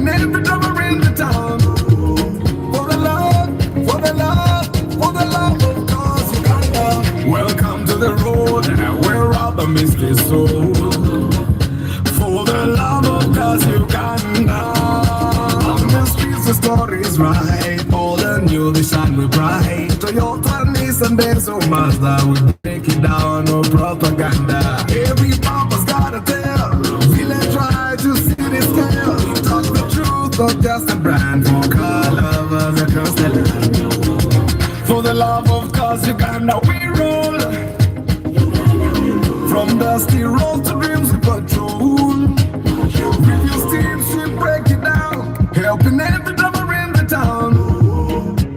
helping every drummer in the town. For the love, for the love, for the love of cause Uganda. Welcome to the road where rubber meets the soul. For the love of cause Uganda. On the streets the story's right. All the new the shine we bright. Toyota, Nissan, Benzo, Mazda, we break it down, no propaganda. Every papa's gotta tell. Village try to see the scale. Talk the truth, not just a brand. For car lovers across the land. For the love of cause Uganda, we roll. From dusty road to dreams we patrol. Review teams we break it down. Helping every drummer in the town.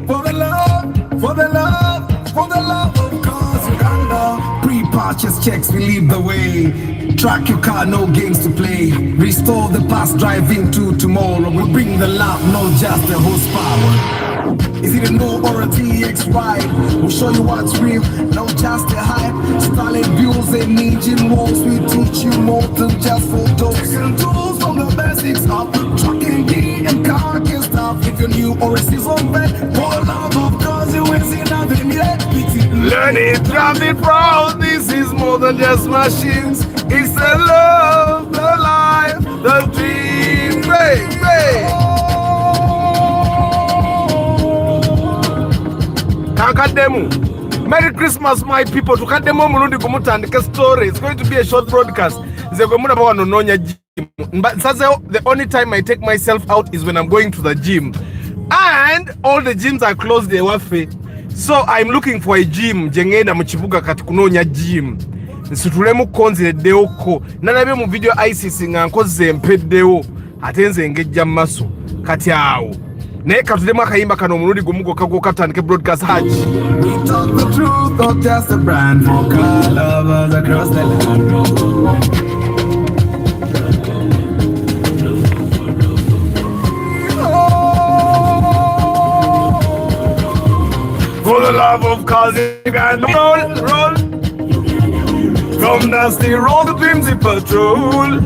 For the love, for the love, for the love of cause Uganda. Pre-purchase checks, we lead the way. Track your car, no games to play. Restore the past, drive into tomorrow. We bring the love, not just the horsepower. Is it a no or a TX ride? We'll show you what's real, not just a hype. Starlit views and engine walls. We teach you more than just photos. Taking tools from the basics up. Trucking gear and car and stuff. If you're new or a season vet, for the love of cause you ain't seen nothing yet. Learn it, drive it proud. This is more than just machines. It's the love, the life, the dream, baby. Kankademu. Merry Christmas, my people. Tukademo mulundi kumutandika story. It's going to be a short broadcast. But the only time I take myself out is when I'm going to the gym. And all the gyms are closed, they were free. So I'm looking for a gym. Jengenda mchibuga katikunonya gym. Nsitulemu konzi deoko. Nanabe mu video ICC nga nkoze mpedeo. Atenze ngejja maso. Kati awo. Ne katulemu akayimba kano omulundi gumugo kago katandike broadcast haji. We talk the truth, not just a brand. For car lovers across the land. For the love of cause Uganda, roll. From dusty road to dreams we patrol.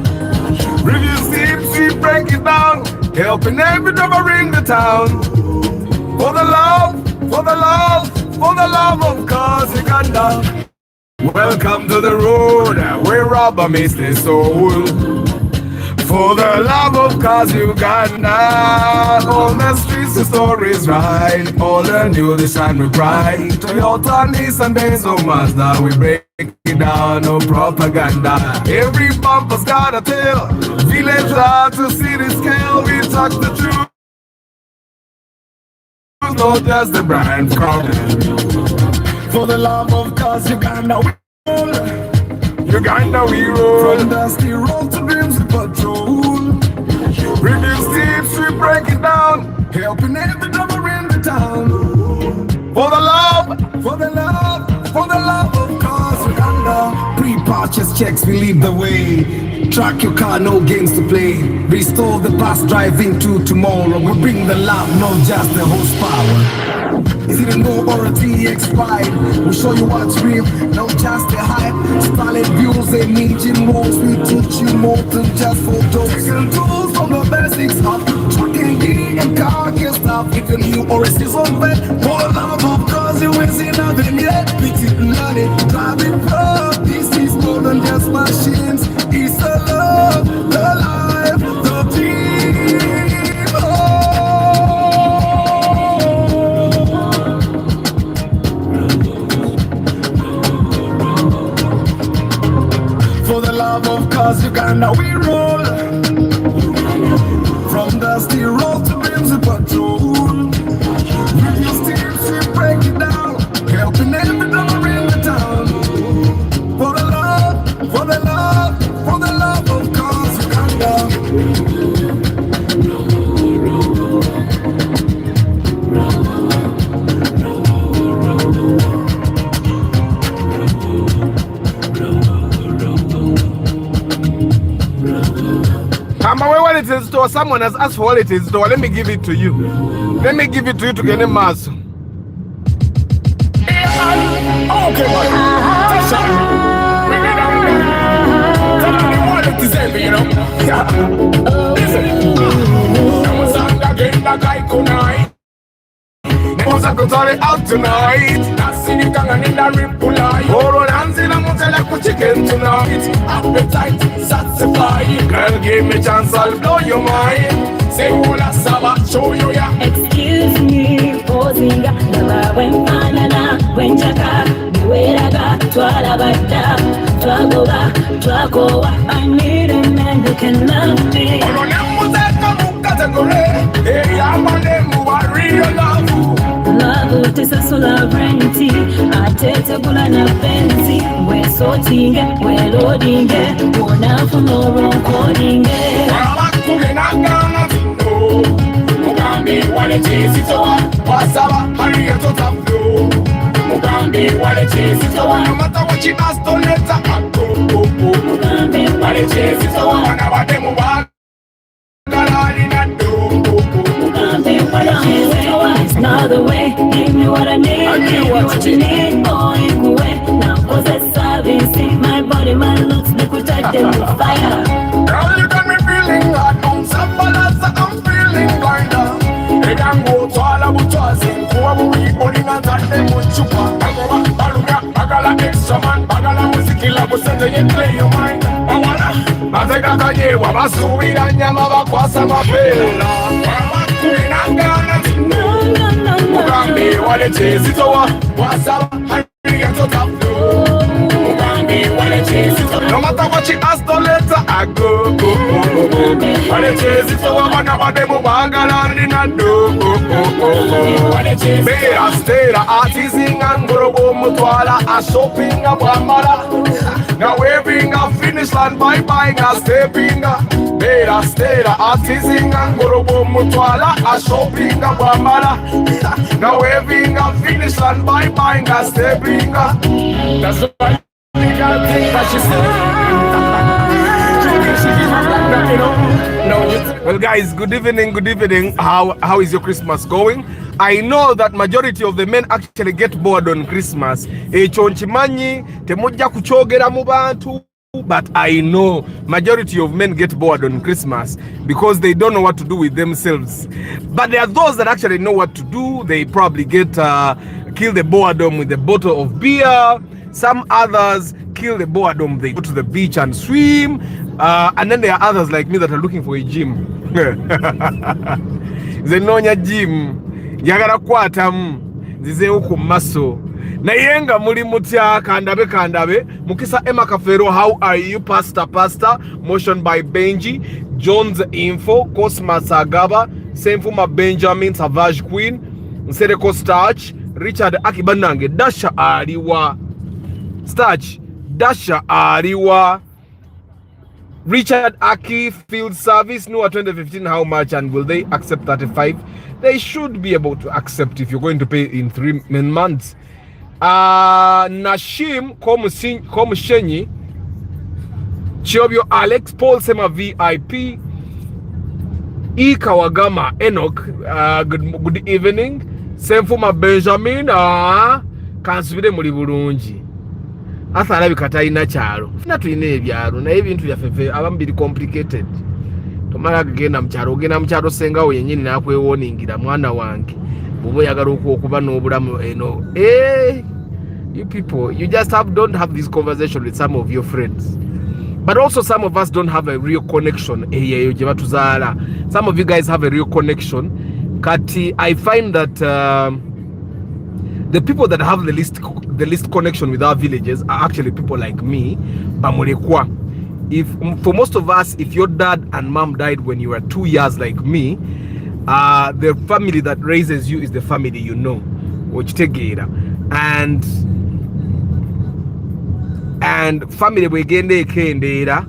Review steps, we break it down. Helping every drummer in the town. For the love, for the love, for the love of cause Uganda. Welcome to the road where rubber meets the soul. For the love of cause Uganda. On the streets the story's right. All the new the shine we bright. Toyota, Nissan, Benzo, Mazda, we break it down, no propaganda. Every bumper's gotta tell. Village hard to see the scale. We talk the truth, not just the brand. For the love of cause Uganda, we roll. Uganda, we roll. From dusty road to dreams we patrol. Review steps, we break it down. Helping every drummer in the town. For the love, for the love, for the love of cause Uganda. Pre-purchase checks, we lead the way. Track your car, no games to play. Restore the past, drive into tomorrow. We bring the love, not just the horsepower. Is it a no or a TX ride? We'll show you what's real, not just a hype. Starlit views and engine walls. We teach you more than just photos. Taking tools from the basics up. Trucking gear and car and stuff. If you're new or a season vet, for the love of cause you ain't seen nothing yet. Fix it, learn it, drive it proud. This is more than just machines. It's the love, the life, the dream. Oh. For the love of cause Uganda, we roll. From dusty road to dreams we patrol. Review steps, we break it down. Helping every drummer in the town. For the love, for the love, for the love of cause Uganda. What it is to someone has asked for what it is to. Let me give it to you. Let me give it to you to get a mass. Okay, man. Tell me what it is, you know. Yeah. Listen. a go turn it out tonight. That's in the tongue and in the ripple line. Hold on hands in a motel like a chicken tonight. Appetite, satisfy. Girl, give me chance, I'll blow your mind. Say, Ola Saba, show you ya. Excuse me, posing. Never when Panana, when Jaka, Beweraga, Twalabata, Twagoa. I need a man who can love me. Hey, I'm a name who I real love. Love is a sovereignty. I take a bulana fancy. We're sorting, we're loading, we're now for no wrong coding. Mugambi, what it is, it's all. What's up? Hurry up to top flow. Mugambi, what it is, it's all. No matter what you ask, don't let her go. Mugambi, what it is, it's all. Whenever they move on. It's not the way. Give me what I need. Give me what you need. Oh, you go away. Now possess service. See my body, my looks. They could touch them with fire. Girl, you got me feeling hot. I'm feeling kinda. They can go to all about us. Who are we holding on that them with chupa? Baluga, bagala extra man. Bagala music illa busende ye play your mind. Bawana, mazeka kanye wabasubira nyama bakwasa mapela. Mugambi, what it is, it's all. What's up? I get to top floor. Mugambi, what it is, it's all. No matter what she asks, don't let her go. What it is, it's all. Whenever they move on, and in a do. What it is, Bera, Stera, Artising, and Gorobo, Mutwala, a shopping, a Bramara. Now waving a finish line by buying a stepping. Bera, Stera, Artising, and Gorobo, Mutwala, a shopping, a Bramara. Now waving a finish line by buying a stepping. That's why I think that she said. Well, guys, good evening, good evening. How is your Christmas going? I know that majority of the men actually get bored on Christmas. Chonchimanyi temoja kuchogera mu bantu. But I know majority of men get bored on Christmas because they don't know what to do with themselves. But there are those that actually know what to do. They probably get kill the boredom with a bottle of beer. Some others kill the boredom. They go to the beach and swim. And then there are others like me that are looking for a gym. Zenonya gym. Yagara kwatamu. Zize uku maso. Na yenga muli mutya kandabe Mukisa Emma Kafero, how are you? Pastor motion by Benji Jones Info Cosmas Agaba Senfuma Benjamin Savage Queen Nsereko Starch Richard Akibanange Dasha Ariwa Starch Dasha Ariwa Richard Aki Field Service New 2015. How much and will they accept 35? They should be able to accept if you're going to pay in 3 months. Nashim Komushenyi Chiobyo Alex Paul Sema VIP Ikawagama Enoch good evening Senfuma Benjamin kansubire muri bulungi athara bikataina cyaro natwine ebyaro na ebintu byafefe abambiri complicated tomara genda mcharo senga yenyini nakwewoningira mwana wange bubo yagara okuba n'obulamu eno you people, you just don't have this conversation with some of your friends. But also some of us don't have a real connection. Some of you guys have a real connection. Kati, I find that the people that have the least connection with our villages are actually people like me. If for most of us, if your dad and mom died when you were 2 years like me, the family that raises you is the family you know. And family wegende ekendera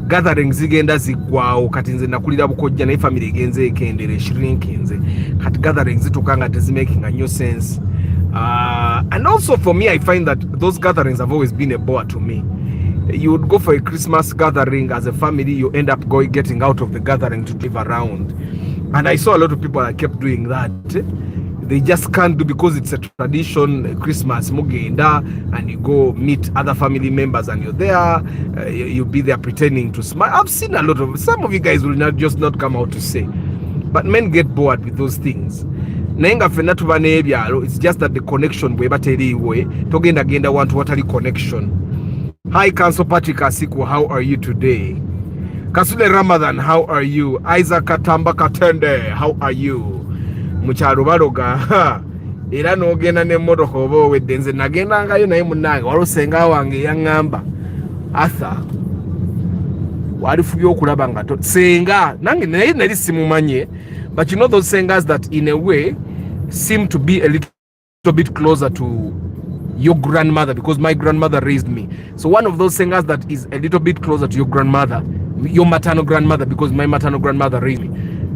gatherings zigenda zigwawo kati nze nakulira bukojja naye family genze ekendera shrinkinze kati gatherings zitukanga making a new sense. And also for me, I find that those gatherings have always been a bore to me. You would go for a Christmas gathering as a family, you end up getting out of the gathering to drive around. And I saw a lot of people that kept doing that. They just can't do because it's a tradition, Christmas, mugenda, and you go meet other family members and you're there, you'll be there pretending to smile. I've seen a lot of, some of you guys will not come out to say, but men get bored with those things. naye nga ffenna tuba n'ebyalo. It's just that the connection bweba teriiwe togenda wantu watali connection. Hi Council Patrick Asiku, how are you today? Kasule Ramadan, how are you? Isaac Katamba Katende, how are you? Mukyalo baloga era n'ogenda n'emmotoka oba owedde. Nze nagendangayo naye munnange walusenga wange yaŋŋamba Arthur walifubye okulaba nga senga nange naye nali simumanye, but you know those sengas that in a way seem to be a little bit closer to your grandmother, because my grandmother raised me. So one of those sengas that is a little bit closer to your grandmother, your maternal grandmother, because my maternal grandmother raised me,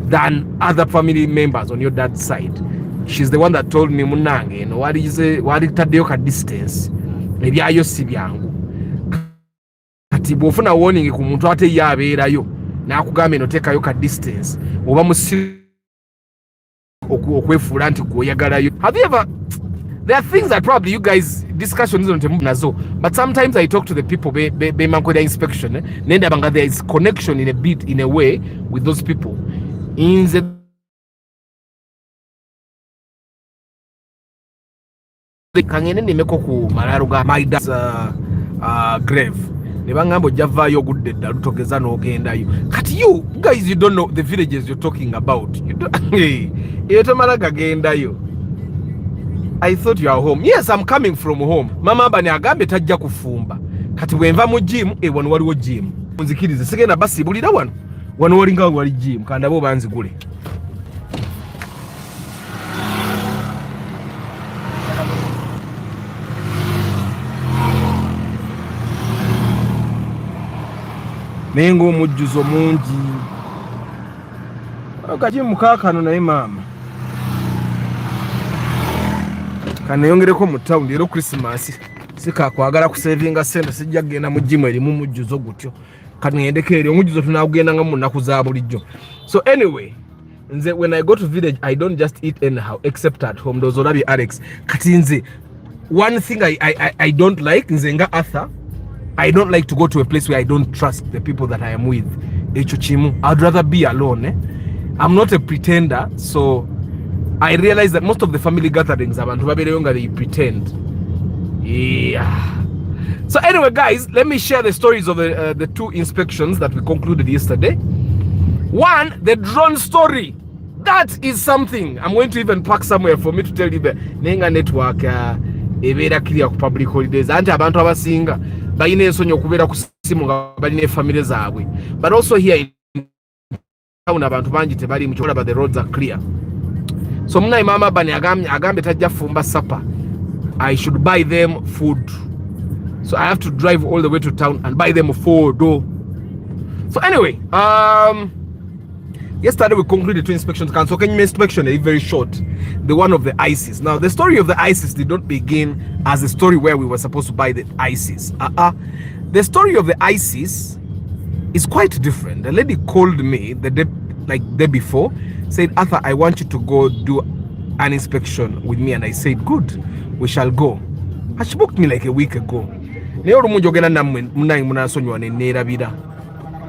than other family members on your dad's side. She's the one that told me, munange, you know, what is ka distance ebyayo si byangu kati bwofuna warning ku muntu ate yabeerayo n'akugamba eno teekayo ka distance oba musi okwefuula nti gwoyagalayo. Have you ever, there are things that probably you guys discussions on nazo, but sometimes I talk to the people be mankweda inspection nenda banga there is connection in a way with those people in the kangene nimeko ku malaro ga my dad's grave nebangamba ojavayo ogudde dda lutogeza n'ogendayo. Kati you guys, you don't know the villages you're talking about. You don't eyo tomala gagendayo. I thought you are home. Yes, I'm coming from home. Mama bani agambe tajja kufumba. Kati wenva mu gym wano waliwo gym. Nzikirize sigenda basi bulira wano walinga wali gym kanda bo banzigule. Nengo mujjuzo mungi akaji mukakano naye mama kanayongereko mu town leero Christmas sikakwagala kusavinga sente sijja genda mu gym erimu mujjuzo gutyo kanendeke eri omujjuzo tunagenda nga mu nnaku za bulijjo. So anyway, nze when I go to village I don't just eat anyhow except at home. Those olabi Alex kati nze one thing I don't like nze nga Arthur, I don't like to go to a place where I don't trust the people that I am with. I'd rather be alone. I'm not a pretender, so I realize that most of the family gatherings they pretend. Yeah. So anyway, guys, let me share the stories of the two inspections that we concluded yesterday. One, the drone story. That is something I'm going to even pack somewhere for me to tell you the Nenga network ebeera clear ku public holidays. Anti abantu abasinga bayina ensonyi okubeera ku simu nga balina family zaabwe. But also here in town abantu bangi tebali mu kyolaba, the roads are clear. So muna mama bani agambe tajja fumba supper. I should buy them food. So I have to drive all the way to town and buy them food. So anyway, yesterday we concluded two inspections. So can you inspection a very short, the one of the ISIS. Now the story of the ISIS did not begin as a story where we were supposed to buy the ISIS. The story of the ISIS is quite different. The lady called me the day before, said, Arthur, I want you to go do an inspection with me. And I said, good, we shall go. And she booked me like a week ago.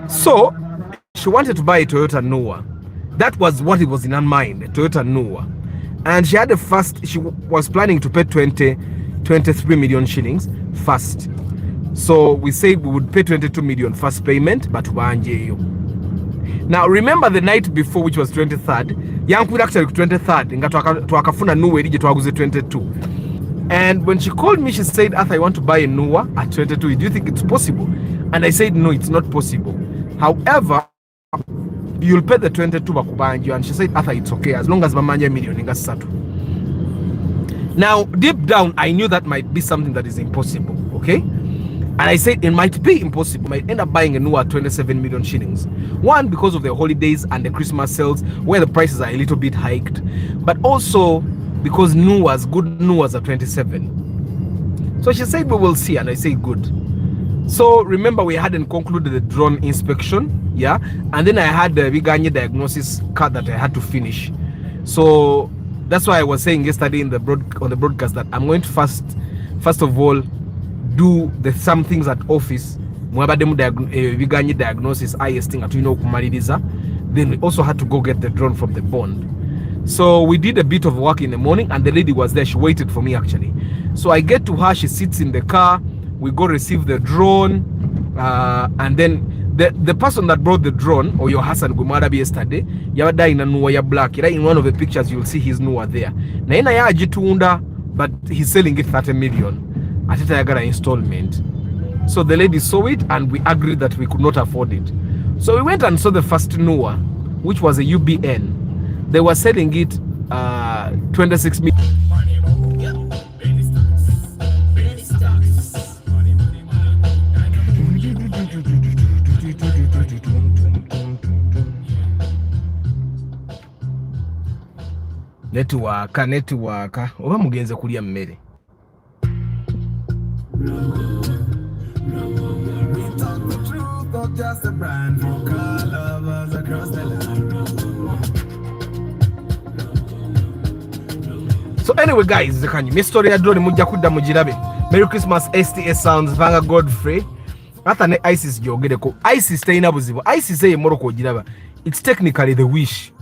So she wanted to buy a Toyota Noah. That was what it was in her mind, a Toyota Noah. And she had she was planning to pay 23 million shillings first. So we said we would pay 22 million first payment, but now remember the night before, which was 23rd, Yankwood actually 23rd, twakafuna Noah erije twaguze 22. And when she called me, she said, Arthur, I want to buy a Noah at 22. Do you think it's possible? And I said, no, it's not possible. However, you'll pay the 22 bakubanjo. And she said, Arthur, it's okay, as long as mamanya million ingasatu. Now, deep down, I knew that might be something that is impossible, okay? And I said it might be impossible. I might end up buying a Noah at 27 million shillings. One, because of the holidays and the Christmas sales, where the prices are a little bit hiked. But also, because good Noahs are 27. So she said, we will see. And I said, good. So remember, we hadn't concluded the drone inspection, yeah? And then I had the Viganye diagnosis card that I had to finish. So that's why I was saying yesterday on the broadcast that I'm going to first of all do some things at office. Viganye diagnosis, then we also had to go get the drone from the bond. So we did a bit of work in the morning, and the lady was there. She waited for me actually. So I get to her, she sits in the car, we go receive the drone, and then the person that brought the drone, or your Hassan Gumarabi yesterday, yada in a nuwa ya black. In one of the pictures you'll see his nuwa there. Na ina ya ajitunda, but he's selling it 30 million. Atita yagara installment. So the lady saw it, and we agreed that we could not afford it. So we went and saw the first nuwa, which was a UBN. They were selling it 26 million. Netiwaka oba mugenze kulya mmere. So anyway guys, my story ya drone mujja kudda mugirabe. Merry Christmas STS Sounds Vanga Godfrey. Ata ne ISIS jogereko. ISIS tayina buzibu. ISIS ye Morocco giraba. It's technically the wish.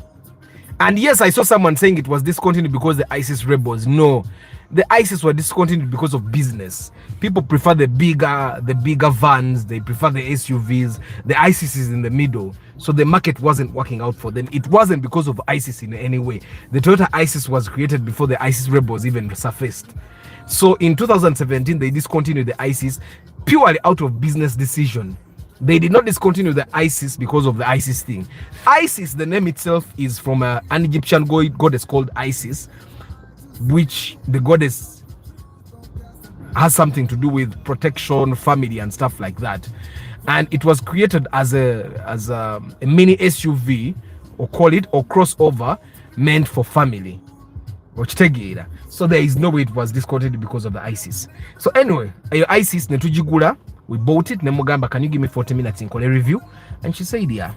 And yes, I saw someone saying it was discontinued because the ISIS rebels. No, the ISIS were discontinued because of business. People prefer the bigger vans. They prefer the SUVs. The ISIS is in the middle, so the market wasn't working out for them. It wasn't because of ISIS in any way. The Toyota ISIS was created before the ISIS rebels even surfaced. So in 2017, they discontinued the ISIS purely out of business decision. They did not discontinue the ISIS because of the ISIS thing. ISIS, the name itself, is from an Egyptian goddess called Isis, which the goddess has something to do with protection, family, and stuff like that. And it was created as a mini SUV, or call it, or crossover, meant for family. So there is no way it was discontinued because of the ISIS. So anyway, ISIS netujigula. We bought it. Nemugamba, can you give me 40 minutes in a review? And she said, yeah.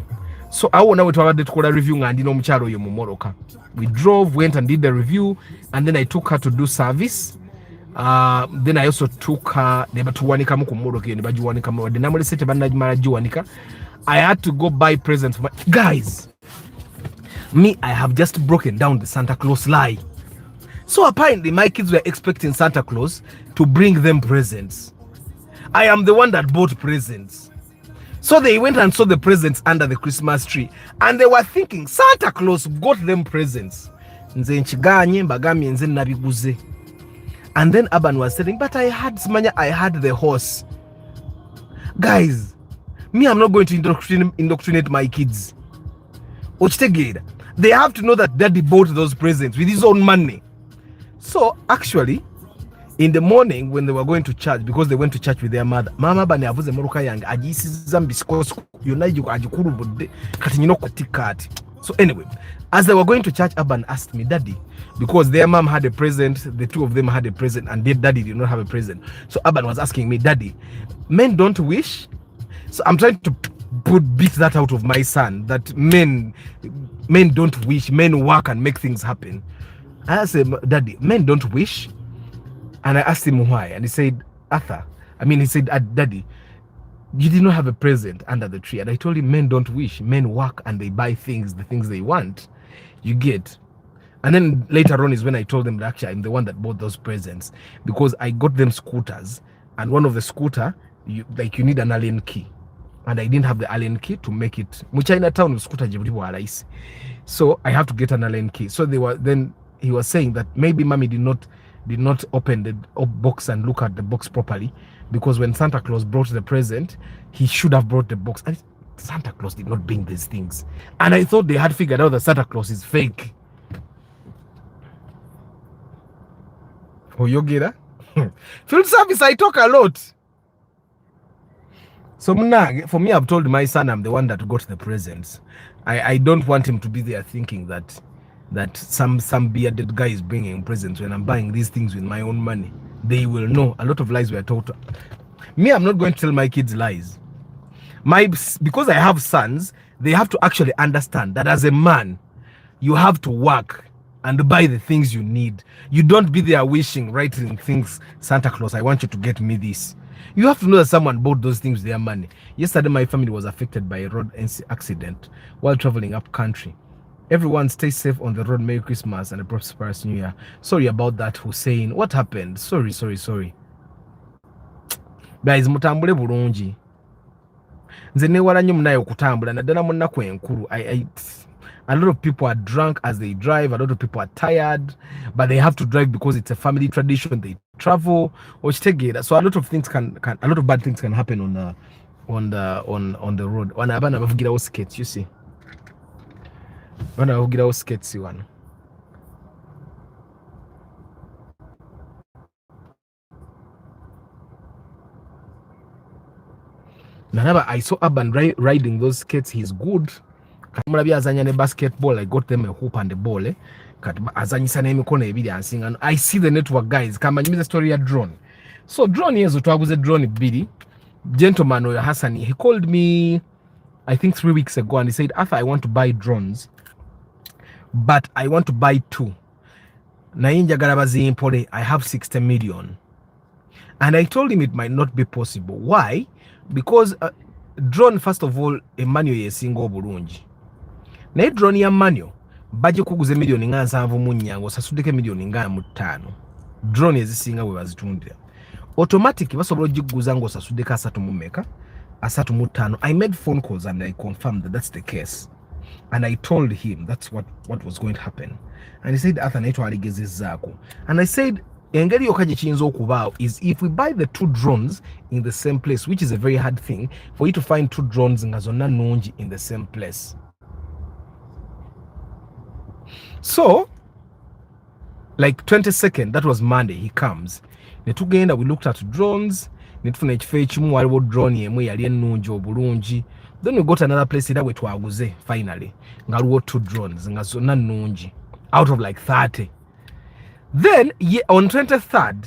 So I want to call a review and we drove, went and did the review, and then I took her to do service. Then I also took her. I had to go buy presents for my guys. Me, I have just broken down the Santa Claus lie. So apparently my kids were expecting Santa Claus to bring them presents. I am the one that bought presents. So they went and saw the presents under the Christmas tree, and they were thinking Santa Claus got them presents. And then Aban was saying, but I had the horse. Guys, me, I'm not going to indoctrinate my kids. They have to know that daddy bought those presents with his own money. So actually, in the morning when they were going to church, because they went to church with their mother, Mama bani avuze moruka yange ajisiza biscoes yona ajikuru budde kati nyino kutikati. So anyway, as they were going to church, Aban asked me, Daddy, because their mom had a present, the two of them had a present, and their daddy did not have a present. So Aban was asking me, Daddy, men don't wish? So I'm trying to beat that out of my son, that men don't wish, men work and make things happen. I said, Daddy, men don't wish? And I asked him why, and he said, Daddy, you did not have a present under the tree. And I told him, men don't wish, men work and they buy things, the things they want. You get. And then later on is when I told them that actually I'm the one that bought those presents, because I got them scooters, and one of the scooter, you need an alien key, and I didn't have the alien key to make it. Chinatown scooter, so I have to get an alien key. So he was saying that maybe mommy did not open the box and look at the box properly, because when Santa Claus brought the present, he should have brought the box, and Santa Claus did not bring these things. And I thought they had figured out that Santa Claus is fake. Oh, you get that? Field service, I talk a lot. So for me, I've told my son I'm the one that got the presents. I don't want him to be there thinking that some bearded guy is bringing presents when I'm buying these things with my own money. They will know. A lot of lies were told. Me, I'm not going to tell my kids lies. Because I have sons, they have to actually understand that as a man, you have to work and buy the things you need. You don't be there writing things, Santa Claus, I want you to get me this. You have to know that someone bought those things with their money. Yesterday, my family was affected by a road accident while traveling up country. Everyone stay safe on the road. Merry Christmas and a prosperous New Year. Sorry about that, Hussein. What happened? Sorry. Guys, mutambule bulungi. Nze newala nnyo munaye okutambula naddala mu nnaku enkulu. A lot of people are drunk as they drive. A lot of people are tired, but they have to drive because it's a family tradition. They travel or so a lot of things a lot of bad things can happen on the road. Wana abana bavugira skates, you see. Wana bavugira skates one. Nanaba, I saw Urban riding those skates. He's good. Kamulabi azanya ne basketball. I got them a hoop and a ball. Azanyisa n'emikono ebiri ansinga. And I see the network guys. Kamanyimiza story ya drone. So drone yezo twaguze drone biri. Gentleman oyo Hassan, he called me I think 3 weeks ago and he said, Arthur, I want to buy drones, but I want to buy 2. Naye njagala bazimpole. I have 60 million. And I told him it might not be possible. Why? Because drone, first of all, a manual yesinga obulungi. Naye drone ya manual baje kuguze million nga 7 mu nnyango osasuddeko million nga 5. Drone ezisinga bwe bazitundira. Automatic basobola ogiguza nga osasuddeko 3 mu meka 3 mu 5. I made phone calls and I confirmed that that's the case. And I told him that's what was going to happen. And he said, Arthur, naitwa aligezezzaako. And I said, engeri yokka gye kiyinza okubaawo is if we buy the 2 drones in the same place, which is a very hard thing for you to find 2 drones nga zonna nnungi in the same place. So like 22nd, that was Monday, he comes. Netugenda, we looked at drones. Netufuna ekifo ekimu waliwo drone emu yali ennungi obulungi. Then we got another place era we twaguze finally nga waliwo 2 drones nga zonna nnungi out of like 30. Then on 23rd,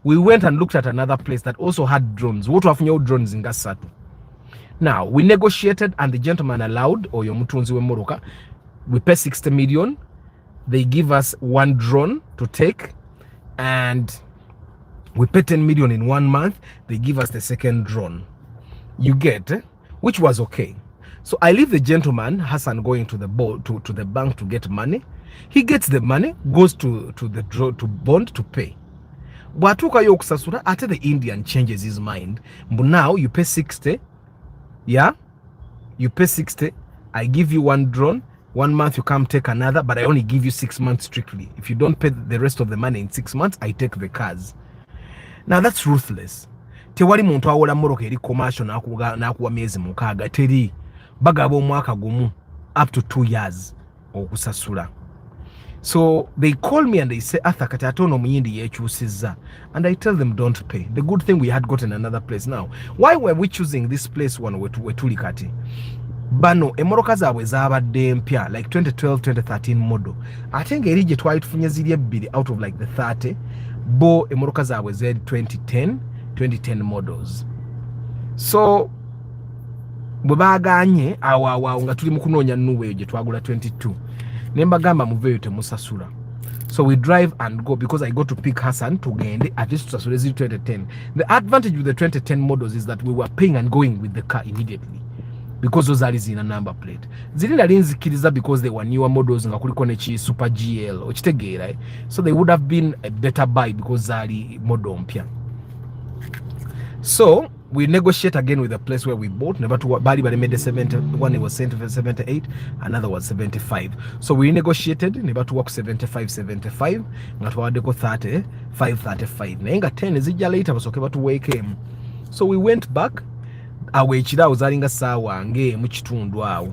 we went and looked at another place that also had drones. What have new drones in Gasatu? Now we negotiated and the gentleman allowed, or yomutunzi we moroka, we pay 60 million. They give us 1 drone to take, and we pay 10 million in 1 month. They give us the second drone. You get, which was okay. So I leave the gentleman Hassan going to the to the bank to get money. He gets the money, goes to bond to pay. Bwatuka yo kusasura, ate the Indian changes his mind. But now you pay 60. Yeah? You pay 60. I give you 1 drone. 1 month you come take another, but I only give you 6 months strictly. If you don't pay the rest of the money in 6 months, I take the cars. Now that's ruthless. Tewali muntu awola moroka eri commercial nakuwa miezi 6 teri bagaba omwaka gumu up to 2 years okusasula. So they call me and they say, Arthur, kati atono muyindi yekyusizza. And I tell them don't pay. The good thing we had gotten another place. Now, why were we choosing this place one wetuli kati? Bano emoroka zaabwe zaabadde mpya like 2012 2013 model. Ate ngeri gye twali tufunye ziri ebbiri out of like the 30 bo emoroka zaabwe zeri 2010 models. So bwe baaganye awo nga tuli mu kunoonya nnuweeyo gye twagula 22. Nembagamba muveyo temusasula. So we drive and go because I got to pick Hassan to gende at least tusasule ziri 2010. The advantage with the 2010 models is that we were paying and going with the car immediately because those are in a number plate. Ziri nali nzikiriza because they were newer models nga kuliko ne chi Super GL okitegeera. So they would have been a better buy because zali model mpya. So we negotiate again with the place where we bought. Never to Bali made the 71, it was 78, another was 75. So we negotiated, never to work 75, not to go 30, 535. Nenga 10 is later was okay to wake him. So we went back. Awechida was aringa sawa nge muchitundu awo.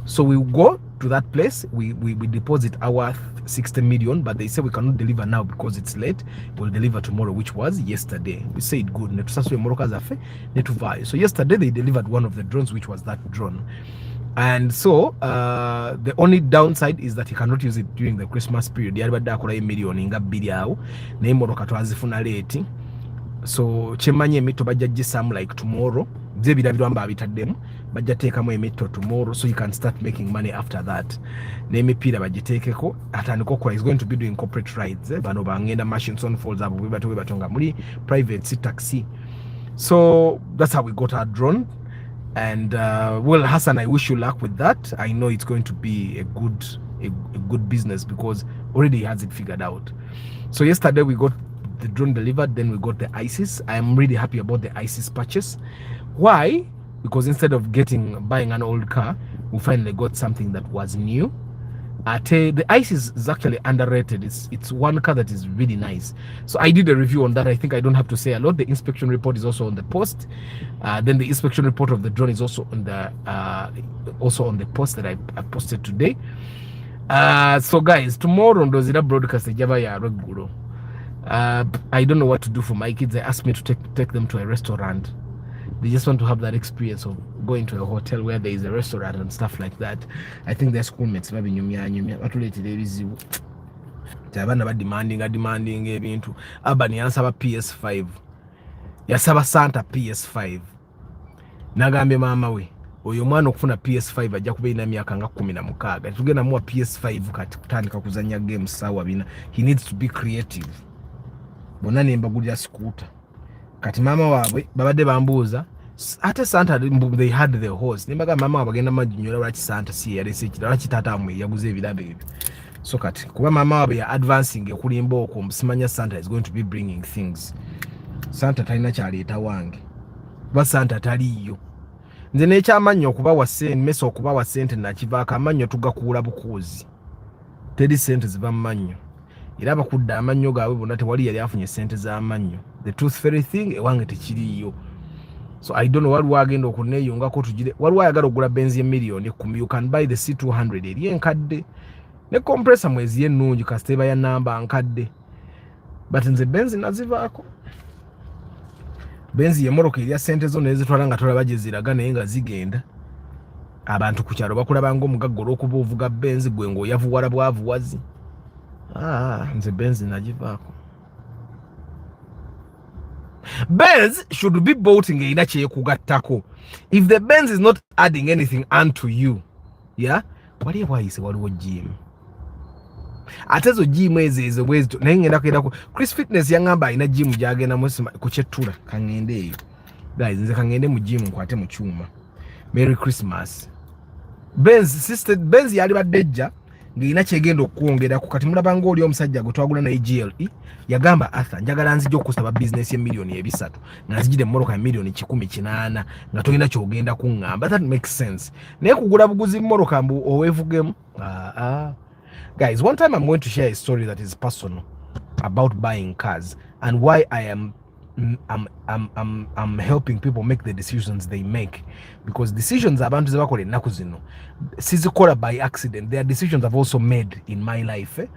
So we go to that place, we deposit our 60 million, but they say we cannot deliver now because it's late. We'll deliver tomorrow, which was yesterday. We said good. So yesterday they delivered one of the drones, which was that drone. And so the only downside is that you cannot use it during the Christmas period. So chemanye emito bajja gisamu like tomorrow. Zebira biramba abitaddemu bajja teekamu emito tomorrow, so you can start making money after that. N'emipiira bagiteekeko atandika okukola. Is going to be doing corporate rides. Bano bangenda machines on folds abo webatonga muri private taxi. So that's how we got our drone. And well, Hassan, I wish you luck with that. I know it's going to be a good business because already he has it figured out. So yesterday we got the drone delivered, then we got the ISIS. I am really happy about the ISIS purchase. Why? Because instead of buying an old car, we finally got something that was new. The ISIS is actually underrated. It's one car that is really nice. So I did a review on that. I think I don't have to say a lot. The inspection report is also on the post. Then the inspection report of the drone is also on the post that I posted today. So guys, tomorrow on Dozira broadcast Java ya regular. I don't know what to do for my kids. They asked me to take them to a restaurant. They just want to have that experience of going to a hotel where there is a restaurant and stuff like that. I think their schoolmates maybe nyumya batulete ebizibu. Abana ba demanding ebintu. Abani yansaba PS5. Yasaba Santa PS5. Nagambye mama we, oyo mwana okufuna PS5 ajja kubeera myaka nga 16. Tugenda muwa PS5 kati kutandika kuzanya games sawa bina. He needs to be creative. Bonna nembagulira scooter. Kati mama waabwe babadde bambuuza ate Santa they had the horse. Nimbaga mama bagenda majinyola lwaki Santa si yalese ekirala lwaki taata amwe yaguze ebirabe ebyo. So kati kuba mama waabwe ya advancing ekulimba okwo musimanya Santa is going to be bringing things. Santa talina kyaleeta wange. Kuba Santa taliyo. Nze n'ekyamanyo okubawa ssente mesa okubawa ssente nakivaako amanyo tugakuula bukuuzi. Teri ssente ziva mu mannyo. Era abakudda amannyo gaabwe bonna tewali yali afunye ssente z'amannyo. The tooth fairy thing ewange tekiriyo. So I don't know waliwo agenda okuneeyongako tugire. Waliwo ayagala okugula benzi y'emiliyoni 10. You can buy the C200 eri enkadde. Ne compressor mwezi ennungi kasita eba ya namba nkadde. But nze benzi nazivaako. Benzi y'emmoloka erya ssente zo nezitwala nga tolaba gye ziraga naye nga zigenda. Abantu ku kyalo bakulaba ng'omugagga olw'okuba ovuga benzi gwe ng'oyavuwala bwavuwazi. Nze benzi nagivaako. Benz should be bought ng'erina kyekugattako. If the Benz is not adding anything unto you, yeah, wali bwayise waliwo gym. Ate zo gym ezo bwezito naye ngenda kwendako. Chris Fitness yangamba alina gym gyagenda ku Kyettula kangende eyo. Guys, nze kangende mu gym nkwate mu kyuma. Merry Christmas. Benz yali badejja ng'erina kyegenda okwongera ku kati mulaba ng'oli omusajja gwe twagula naye GLE yagamba Arthur njagala nzija okusaba business ye miliyoni 3 nga nzijire mmoloka ya miliyoni 18 nga tolina kyogenda kuŋŋamba. That makes sense. Naye kugula buguzi mmoloka mbu oweevugemu. Guys, one time I'm going to share a story that is personal about buying cars and why I'm helping people make the decisions they make, because decisions abantu zebakola ennaku zino sizikola by accident. There are decisions I've also made in my life.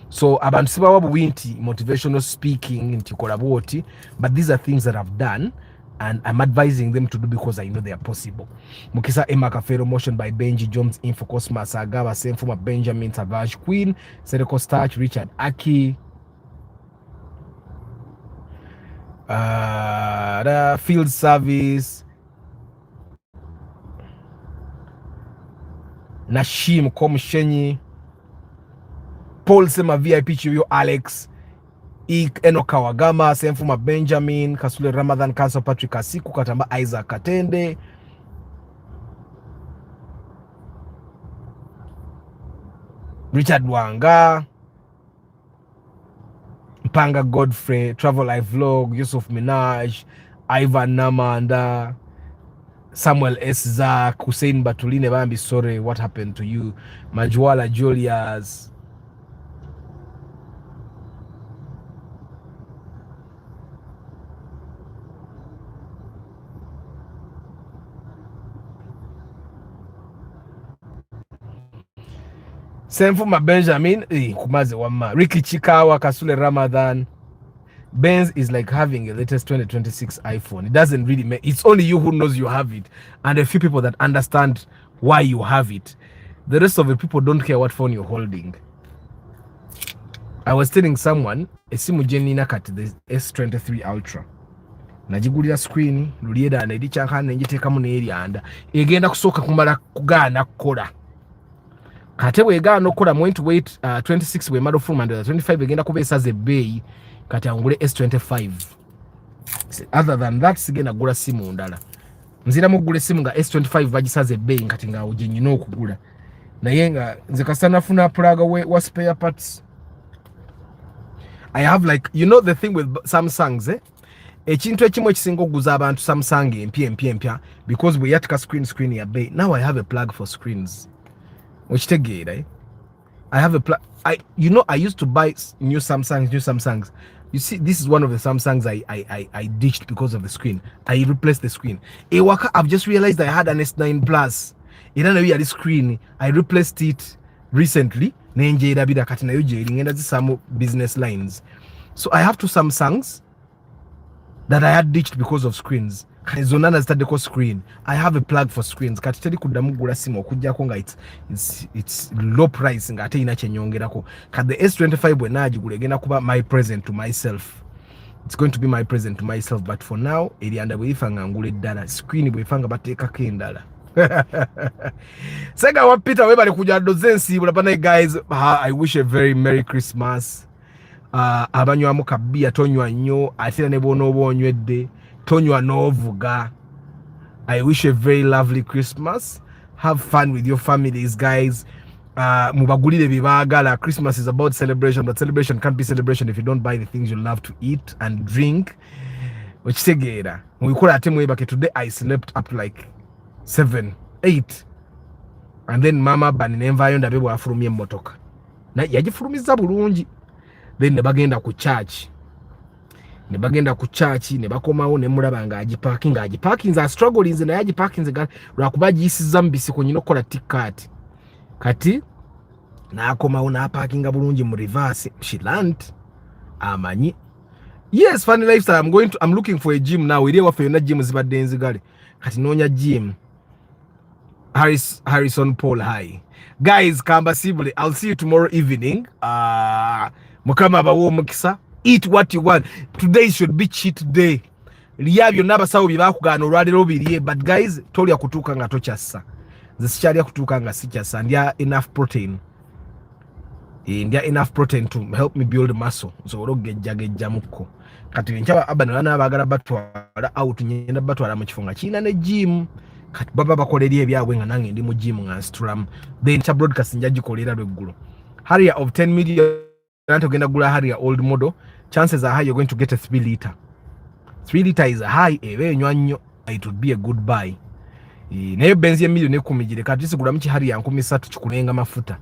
So abantu sibawa bubi nti motivational speaking nti kola bwoti, but these are things that I've done and I'm advising them to do because I know they are possible. Mukisa Emma Kafero, motion by Benji Jones, Info Cosmas Agaba, same from Benjamin Savage Queen, Sereko Starch, Richard Aki, the field service, Nashim Komshenyi, Paul Sema VIP Chivio Alex, Eno Kawagama, same from Benjamin, Kasule Ramadan, Kanso Patrick Asiku, Katamba Isaac Katende, Richard Wanga, Panga Godfrey, Travel Life Vlog, Yusuf Minaj, Ivan Namanda, Samuel S. Zak, Hussein Batuline Bambi, sorry, what happened to you? Majwala Julius, same for my Benjamin, Kumaze Wama, Ricky Chikawa, Kasule Ramadan. Benz is like having a latest 2026 iPhone. It doesn't really make, it's only you who knows you have it and a few people that understand why you have it. The rest of the people don't care what phone you're holding. I was telling someone, esimu jenina kati the S23 Ultra. Najigulira screen, lulieda na edichankana njitekamu neryanda. Egenda kusoka kumala kugana kukola. Kate wegana okola I'm going to wait 26 we model from under 25 egenda kubeesa ze bay kati angule S25. Other than that sigenda gula simu ndala. nzira mugula essimu nga S25 bagisaze ebbeeyi nkati nga uje nyina okugula naye nga nze kasita nafuna plug wa spare parts. I have like, you know the thing with Samsungs, ekintu ekimu ekisinga okuguza abantu Samsung empya because bwe yatika screen ya bay. Now I have a plug for screens. Okitegeera, I have a plug. I used to buy new Samsungs. You see, this is one of the Samsungs I ditched because of the screen. I replaced the screen. I've just realized I had an S9 Plus. Era nayo yali screen. I replaced it recently. Nenjeera bida kati nayo jeri ngenda zisamu business lines. So I have two Samsungs that I had ditched because of screens. Zonana zitaddeko screen. I have a plug for screens. Kati teri kuddamu gula simu okujjako nga it's low price nga ate ina kyenyongerako. Kati the S25 bwe naagigula egenda kuba my present to myself. It's going to be my present to myself, but for now erianda bwefanga ngula eddala screen bwefanga bateekako endala. Sega wa Peter webale kujja doze nsibula bana guys. I wish a very Merry Christmas. Abanywamu kabia tonywa nnyo ate ne bono onywedde tonywa n'ovuga. I wish a very lovely Christmas. Have fun with your families, guys. Mubagulire bibagala. Christmas is about celebration, but celebration can't be celebration if you don't buy the things you love to eat and drink. Okitegeera mwikola ate mwebake. Today I slept up like 7, 8, and then mama bani nenvayo ndabe bwafulumya emmotoka na yagifulumiza bulungi. Then ne bagenda ku church ne bakomawo ne mulaba nga agiparking za struggling na yagiparking lwakuba giyisiza mbisi ku nyina okola ticket kati n'akomawo n'aparkinga bulungi mu reverse. She learned amanyi. Yes, funny lifestyle. I'm looking for a gym now. Eri waffe yonna gym zibadde enzigale kati noonya gym. Harrison Paul, hi guys. Kamba Sibule, I'll see you tomorrow evening. Mukama bawo mukisa. Eat what you want. Today should be cheat day. Liyabyo nabasawo bibakugana olwalero biriye, but guys tolya kutuuka nga tokyassa. Nze sikyalya kutuuka nga sikyassa. Ndya enough protein to help me build muscle. Nsobola okugejjagejjamuko. Kati nkyaba abana n'abaagala batwala out nyenda batwala mu kifo nga kirina ne gym. Kati baba bakolera ebyabwe nga nange ndi mu gym nga nsitulamu. Then cha broadcast nja gikolera lweggulo. Harrier of 10 million togenda gula Harrier old model. Chances are high you're going to get a 3 liter. 3 liter is high. Enywa nnyo. It would be a good buy. Naye benzi ya million ekumijire kati sigula mchi Harrier 13 kikulenga mafuta.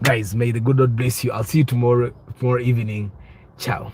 Guys, may the good Lord bless you. I'll see you tomorrow evening. Ciao.